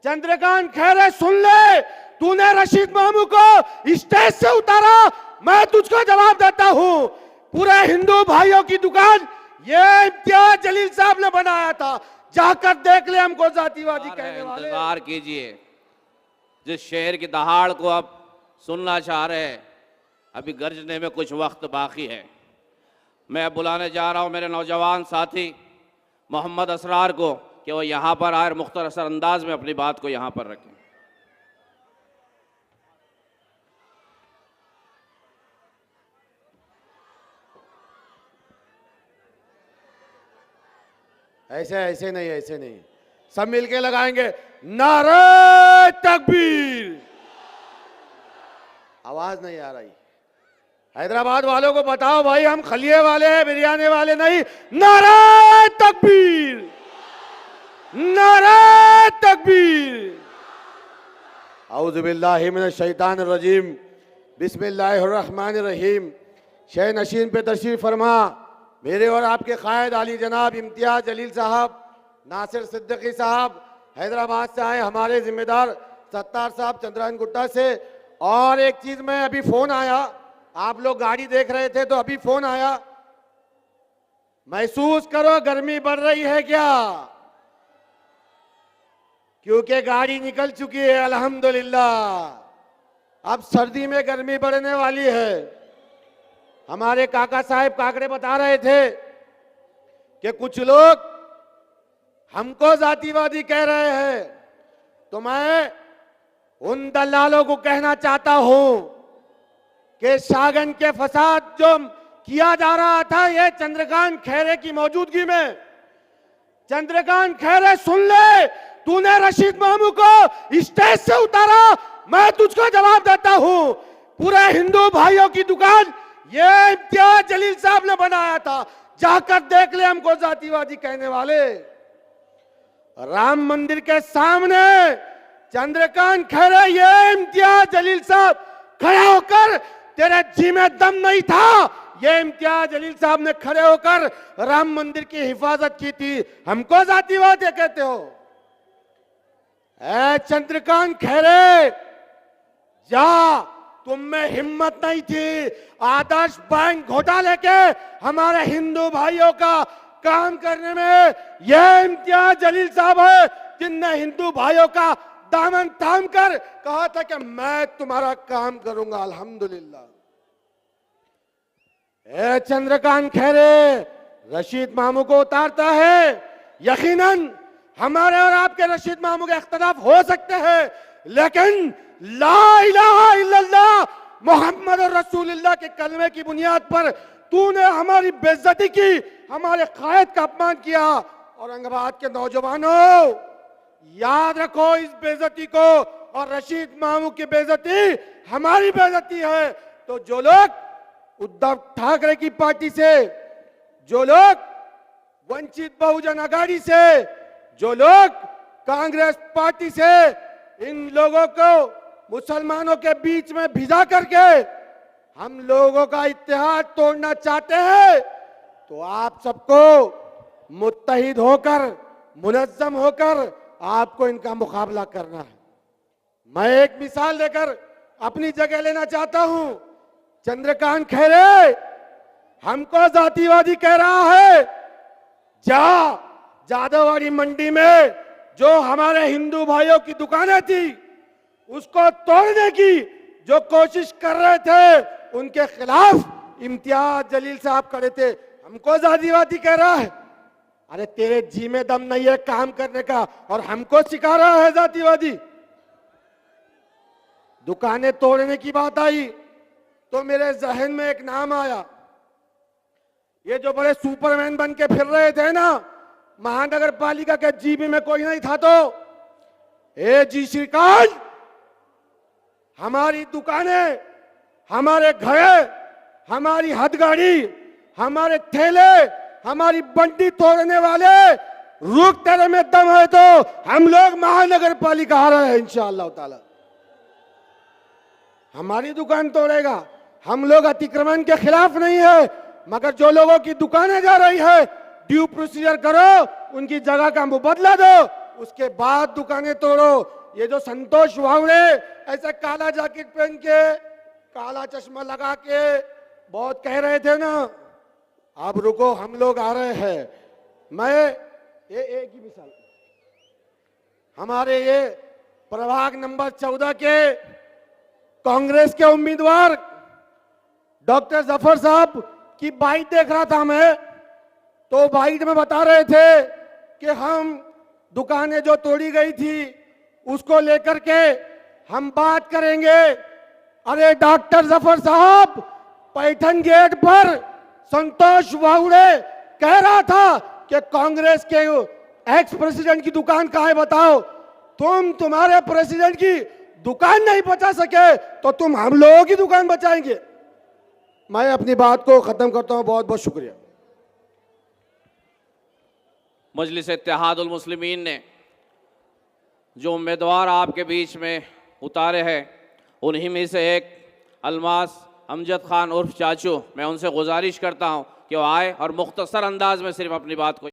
चंद्रकांत खैरे सुन ले, तूने रशीद मामू को स्टेज से उतारा, मैं तुझको जवाब देता हूं। पूरे हिंदू भाइयों की दुकान ये इम्तियाज जलील साहब ने बनाया था, जाकर देख ले हमको जातिवादी कहने वाले। इंतजार कीजिए, जिस शेर की दहाड़ को आप सुनना चाह रहे हैं, अभी गर्जने में कुछ वक्त बाकी है। मैं बुलाने जा रहा हूं मेरे नौजवान साथी मोहम्मद असरार को कि वो यहाँ पर आए, मुख्तसर अंदाज में अपनी बात को यहाँ पर रखें। ऐसे ऐसे नहीं, ऐसे नहीं, सब मिलके लगाएंगे नारे तकबीर। आवाज नहीं आ रही। हैदराबाद वालों को बताओ भाई, हम खलिए वाले हैं, बिरयानी वाले नहीं। नारे तकबीर, नारे तकबीर। औज़ु बिल्लाहि मिनश शैतानिर रजीम, बिस्मिल्लाहिर रहमानिर रहीम। शह नशीन पे तशरीफ फरमा मेरे और आपके कायद आली जनाब इम्तियाज जलील साहब, नासिर सिद्दीकी साहब, हैदराबाद से आए हमारे जिम्मेदार सत्तार साहब चंद्रायन गुट्टा से। और एक चीज में अभी फोन आया, आप लोग गाड़ी देख रहे थे तो अभी फोन आया, महसूस करो गर्मी बढ़ रही है क्या? क्योंकि गाड़ी निकल चुकी है अल्हम्दुलिल्लाह। अब सर्दी में गर्मी बढ़ने वाली है। हमारे काका साहब काकड़े बता रहे थे कि कुछ लोग हमको जातिवादी कह रहे हैं, तो मैं उन दलालों को कहना चाहता हूं कि शागन के फसाद जो किया जा रहा था ये चंद्रकांत खैरे की मौजूदगी में। चंद्रकांत खैरे सुन ले, तूने रशीद मामू को स्टेज से उतारा, मैं तुझको जवाब देता हूं। पूरे हिंदू भाइयों की दुकान ये इम्तियाज जलील साहब ने बनाया था, जाकर देख ले हमको जातिवादी कहने वाले। राम मंदिर के सामने चंद्रकांत खैरे, ये इम्तियाज जलील साहब खड़ा होकर, तेरे जी में दम नहीं था, ये इम्तियाज जलील साहब ने खड़े होकर राम मंदिर की हिफाजत की थी, हमको जातिवादी कहते हो? ऐ चंद्रकांत खैरे, जा, तुम में हिम्मत नहीं थी आदर्श बैंक घोटाले के हमारे हिंदू भाइयों का काम करने में। यह इम्तियाज जलील साहब है जिनने हिंदू भाइयों का दामन थाम कर कहा था कि मैं तुम्हारा काम करूंगा अल्हम्दुलिल्लाह। ए चंद्रकांत खैरे, रशीद मामू को उतारता है, यकीनन हमारे और आपके रशीद मामू के इख्तिलाफ हो सकते हैं, लेकिन ला इलाहा इल्लल्लाह मोहम्मद रसूलुल्लाह के कलमे की बुनियाद पर तूने हमारी बेइज्जती की, हमारे कायद का अपमान किया। औरंगाबाद के नौजवानों, याद रखो इस बेइज्जती को, और रशीद मामू की बेइज्जती हमारी बेइज्जती है। तो जो लोग उद्धव ठाकरे की पार्टी से, जो लोग वंचित बहुजन आघाड़ी से, जो लोग कांग्रेस पार्टी से, इन लोगों को मुसलमानों के बीच में भिजा करके हम लोगों का इत्तेहाद तोड़ना चाहते हैं, तो आप सबको मुत्तहिद होकर, मुनज़्ज़म होकर आपको इनका मुकाबला करना है। मैं एक मिसाल देकर अपनी जगह लेना चाहता हूं। चंद्रकांत खैरे हमको जातिवादी कह रहा है, जा जादववाड़ी मंडी में जो हमारे हिंदू भाइयों की दुकानें थी उसको तोड़ने की जो कोशिश कर रहे थे, उनके खिलाफ इम्तियाज जलील साहब खड़े थे, हमको जातिवादी कह रहा है। अरे तेरे जी में दम नहीं है काम करने का, और हमको सिखा रहा है जातिवादी। दुकानें तोड़ने की बात आई तो मेरे जहन में एक नाम आया, ये जो बड़े सुपरमैन बन के फिर रहे थे ना, महानगर पालिका के जीबी में कोई नहीं था, तो ए जी श्रीकांत, हमारी दुकानें, हमारे घर, हमारी हथगाड़ी, हमारे ठेले, हमारी बंडी तोड़ने वाले, रुक तेरे में दम है तो हम लोग महानगर पालिका आ रहे हैं इंशाअल्लाह ताला। हमारी दुकान तोड़ेगा, हम लोग अतिक्रमण के खिलाफ नहीं है, मगर जो लोगों की दुकानें जा रही है ड्यू प्रोसीजर करो, उनकी जगह का मुबदला दो, उसके बाद दुकानें तोड़ो। ये जो संतोष वावड़े ऐसे काला जैकेट पहन के काला चश्मा लगा के बहुत कह रहे थे ना, आप रुको, हम लोग आ रहे हैं। मैं ये एक ही मिसाल, हमारे ये प्रभाग नंबर 14 के कांग्रेस के उम्मीदवार डॉक्टर जफर साहब की बाइट देख रहा था मैं, तो बाइट में बता रहे थे कि हम दुकानें जो तोड़ी गई थी उसको लेकर के हम बात करेंगे। अरे डॉक्टर जफर साहब, पैठन गेट पर संतोष वावड़े कह रहा था कि कांग्रेस के एक्स प्रेसिडेंट की दुकान कहाँ है बताओ। तुम्हारे प्रेसिडेंट की दुकान नहीं बचा सके तो तुम हम लोगों की दुकान बचाएंगे। मैं अपनी बात को खत्म करता हूं, बहुत बहुत शुक्रिया। मजलिस इत्तेहादुल मुस्लिमीन ने जो उम्मीदवार आपके बीच में उतारे हैं, उन्हीं में से एक अलमास अमजद खान उर्फ चाचू, मैं उनसे गुजारिश करता हूं कि वो आए और मुख्तसर अंदाज में सिर्फ अपनी बात को